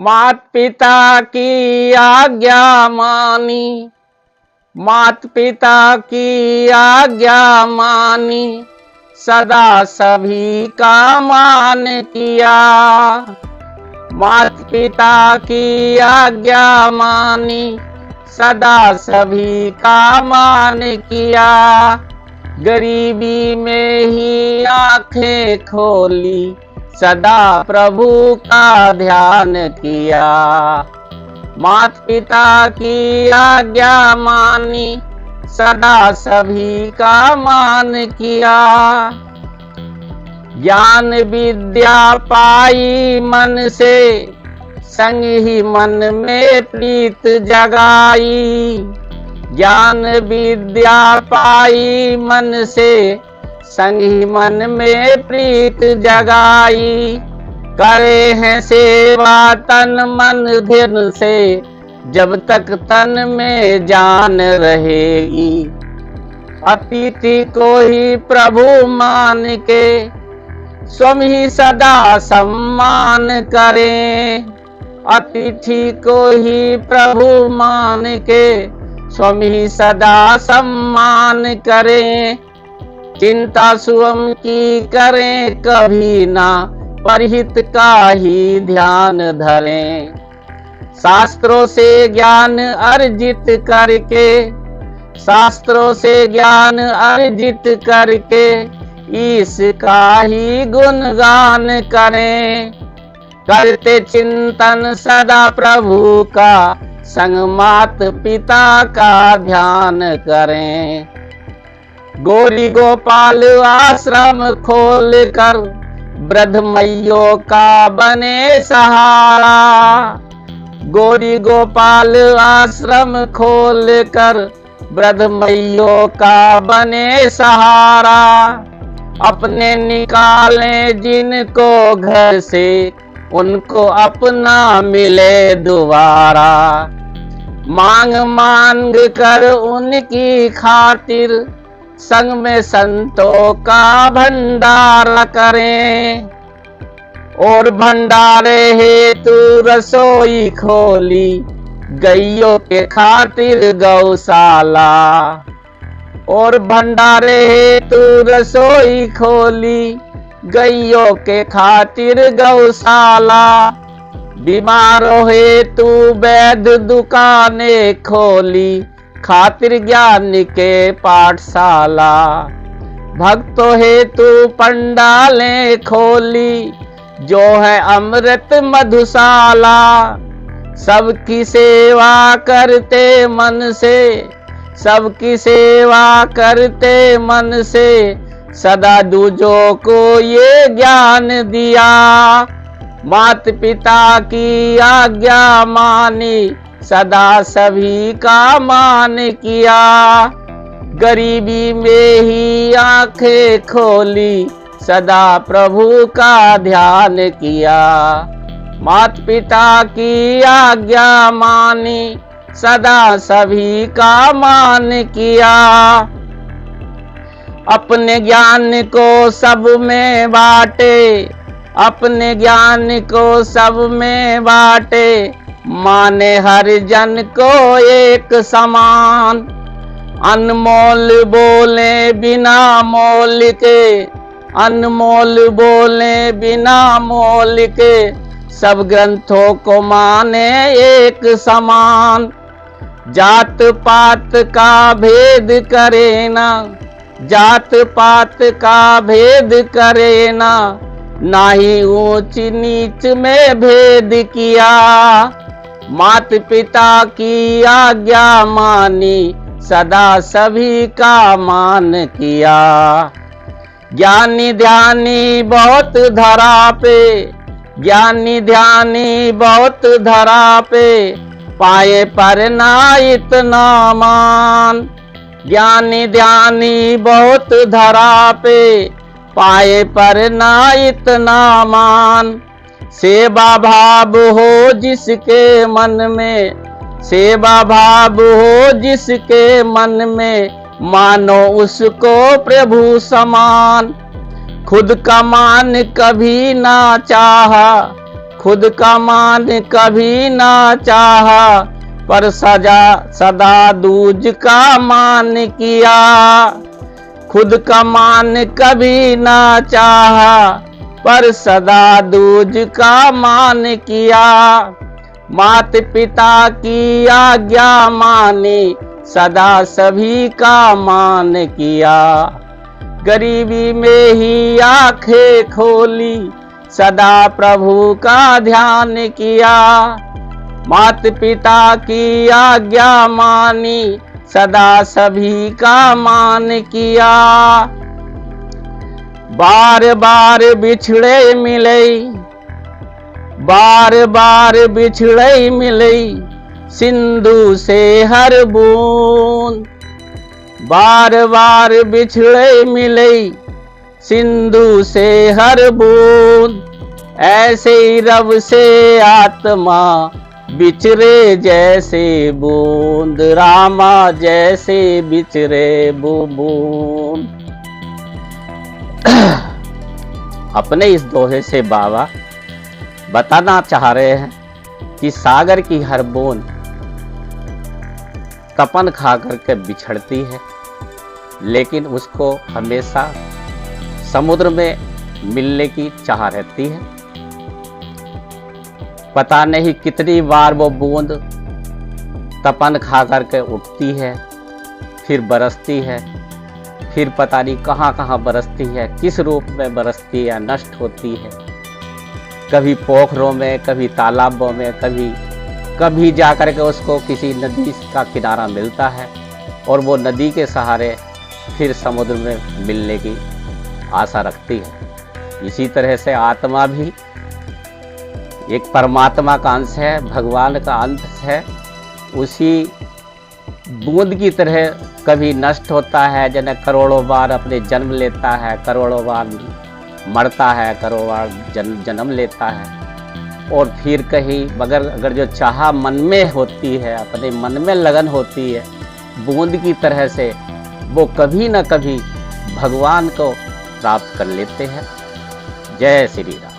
मात पिता की आज्ञा मानी, मात पिता की आज्ञा मानी, सदा सभी का मान किया। मात पिता की आज्ञा मानी, सदा सभी का मान किया। गरीबी में ही आंखें खोली, सदा प्रभु का ध्यान किया। मात पिता की आज्ञा मानी, सदा सभी का मान किया। ज्ञान विद्या पाई मन से, संग ही मन में प्रीत जगाई। ज्ञान विद्या पाई मन से, संग ही मन में प्रीत जगाई। करे हैं सेवा तन मन धन से, जब तक तन में जान रहेगी। अतिथि को ही प्रभु मान के, स्वयं ही सदा सम्मान करें। अतिथि को ही प्रभु मान के, स्वयं ही सदा सम्मान करें। चिंता स्वयं की करें कभी ना, परहित का ही ध्यान धरें। शास्त्रों से ज्ञान अर्जित करके, शास्त्रों से ज्ञान अर्जित करके, इसका ही गुणगान करें। करते चिंतन सदा प्रभु का, संग मात पिता का ध्यान करें। गौरी गोपाल आश्रम खोल कर, वृद्ध मैयों का बने सहारा। गौरी गोपाल आश्रम खोल कर, वृद्ध मैयों का बने सहारा। अपने निकालें जिनको घर से, उनको अपना मिले दोबारा। मांग मांग कर उनकी खातिर, संग में संतों का भंडारा करें। और भंडारे हेतु रसोई खोली, गैयों के खातिर गौशाला। और भंडारे हेतु रसोई खोली, गैयों के खातिर गौशाला। बीमारों हेतु वैद्य दुकानें खोली, खातिर ज्ञान के पाठशाला। भक्तों हेतु पंडालें खोली, जो है अमृत मधुशाला। सबकी सेवा करते मन से, सबकी सेवा करते मन से, सदा दूजों को ये ज्ञान दिया। मात पिता की आज्ञा मानी, सदा सभी का मान किया। गरीबी में ही आंखें खोली, सदा प्रभु का ध्यान किया। मात पिता की आज्ञा मानी, सदा सभी का मान किया। अपने ज्ञान को सब में बांटे, अपने ज्ञान को सब में बांटे। माने हर जन को एक समान। अनमोल बोले बिना मोल के, अनमोल बोले बिना मोल के, सब ग्रंथों को माने एक समान। जात पात का भेद करे ना, जात पात का भेद करे ना, ना ही ऊंच नीच में भेद किया। मात पिता की आज्ञा मानी, सदा सभी का मान किया। ज्ञानी ध्यानी बहुत धरा पे, ज्ञानी ध्यानी बहुत धरा पे, पाए पर ना इतना मान। ज्ञानी ध्यानी बहुत धरा पे, पाए पर ना इतना मान। सेवा भाव हो जिसके मन में, सेवा भाव हो जिसके मन में, मानो उसको प्रभु समान। खुद का मान कभी ना चाहा, खुद का मान कभी ना चाहा, पर सदा दूज का मान किया। खुद का मान कभी ना चाहा, पर सदा दूज का मान किया। मात पिता की आज्ञा मानी, सदा सभी का मान किया। गरीबी में ही आंखें खोली, सदा प्रभु का ध्यान किया। मात पिता की आज्ञा मानी, सदा सभी का मान किया। बार बार बिछड़े मिले, बार बार बिछड़े मिले, सिंधु से हर बूंद। बार बार बिछड़े मिले, सिंधु से हर बूंद। ऐसे ही रब से आत्मा बिछड़े जैसे बूंद, रामा जैसे बिछड़े बूंद। अपने इस दोहे से बाबा बताना चाह रहे हैं कि सागर की हर बूंद तपन खा करके बिछड़ती है, लेकिन उसको हमेशा समुद्र में मिलने की चाह रहती है। पता नहीं कितनी बार वो बूंद तपन खा करके उठती है, फिर बरसती है, फिर पता नहीं कहाँ कहाँ बरसती है, किस रूप में बरसती है, नष्ट होती है। कभी पोखरों में, कभी तालाबों में, कभी जा कर के उसको किसी नदी का किनारा मिलता है और वो नदी के सहारे फिर समुद्र में मिलने की आशा रखती है। इसी तरह से आत्मा भी एक परमात्मा का अंश है, भगवान का अंश है। उसी बूंद की तरह कभी नष्ट होता है, जैसे करोड़ों बार अपने जन्म लेता है, करोड़ों बार मरता है, करोड़ों बार जन्म लेता है, और फिर कहीं मगर अगर जो चाह मन में होती है, अपने मन में लगन होती है, बूंद की तरह से वो कभी न कभी भगवान को प्राप्त कर लेते हैं। जय श्री राम।